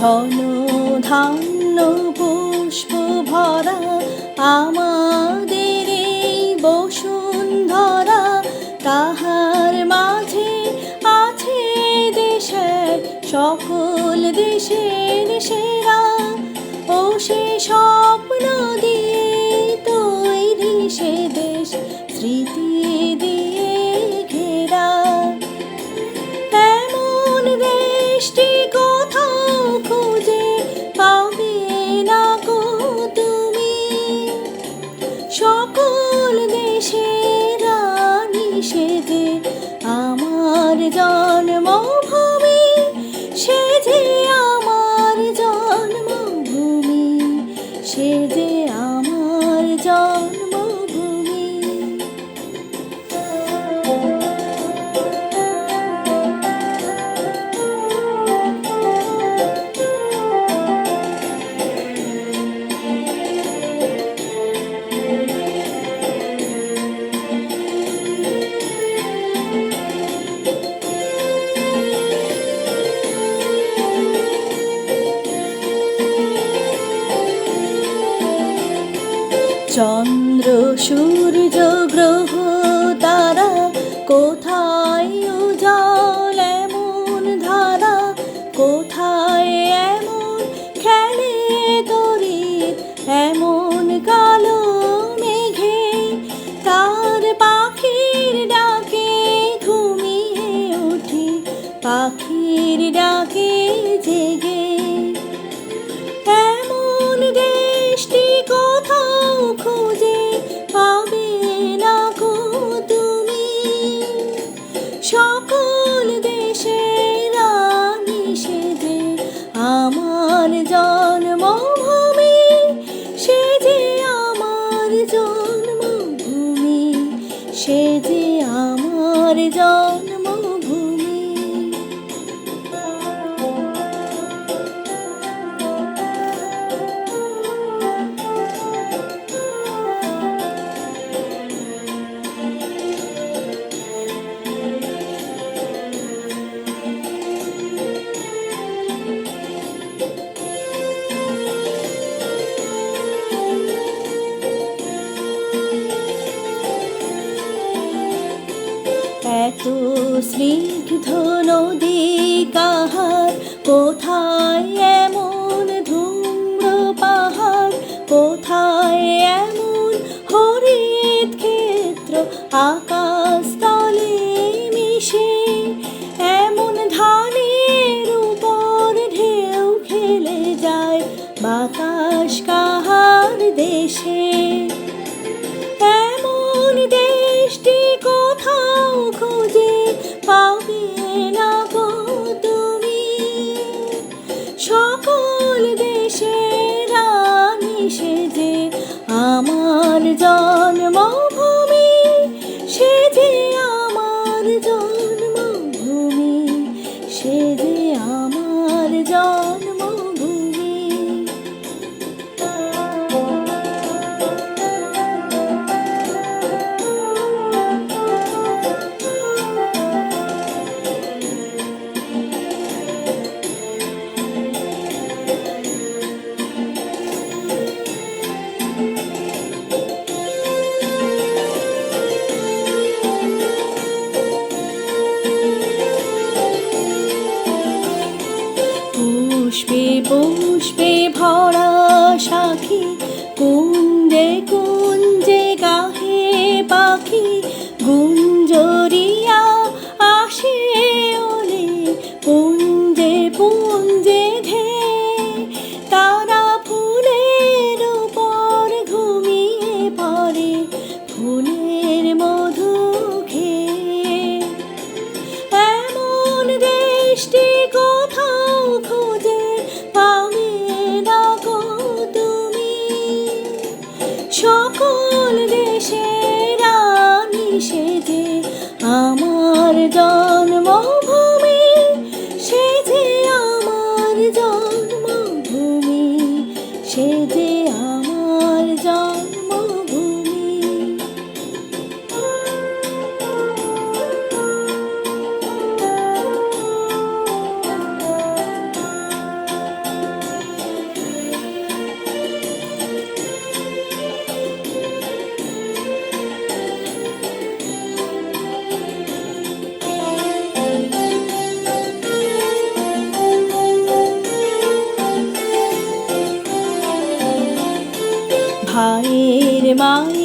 ধন ধান্য পুষ্প ভরা আমাদের এই বসুন্ধরা, তাহার মাঝে আছে দেশের সকল দেশের সেরা। ও সে স্বপ্ন দিয়ে তৈরি সে দেশ, স্মৃতি দিয়ে ঘেরা। এমন দেশটি কোথাও খুঁজে পাবে না গো তুমি, সকল দেশের রানী সে যে আমার জন্মভূমি, সে যে আমার জন্মভূমি, সে যে আমার জন্মভূমি। চন্দ্র সূর্য গ্রহ তারা কোথায় উজাল এমন ধারা, কোথায় এমন খেলে তড়িৎ এমন কালো মেঘে। তার পাখির ডাকে ঘুমিয়ে উঠি, পাখির ডাকে জেগে। এমন দেশটি কোথাও খুঁজে পাবে না গো তুমি, সকল দেশের রানী সে যে আমার জন্মভূমি, সে যে আমার জন্মভূমি, সে যে আমার জন্মভূমি। এত স্নিগ্ধ নদী কাহার, কোথায় এমন ধূম্র পাহাড়, কোথায় এমন হরিত ক্ষেত্র আকাশ তলে মিশে। এমন ধানের উপর ঢেউ খেলে যায় বাতাস কাহার দেশে। এমন দেশটি কোথাও খুঁজে পাবে না গো তুমি, সকল দেশের রানী সে যে আমার জন্মভূমি, সে যে আমার জন্মভূমি, সে যে আমার জন্মভূমি। পুষ্পে পুষ্পে ভরা সাখী, কুঞ্জে কুঞ্জে গাহে পাখি। গুঞ্জরিয়া আসে ওলে পুঞ্জে পুঞ্জে ধে, তারা ফুলের উপর ঘুমিয়ে পড়ে ফুলের মধু খেয়ে। এমন দেশটি কোথাও খুঁজে পাবে না গো তুমি, সকল দেশের রানী সে যে আমার জন্মভূমি, সে যে আমার জন্মভূমি, সে যে আমার জন্মভূমি। ভাইয়ের মায়ের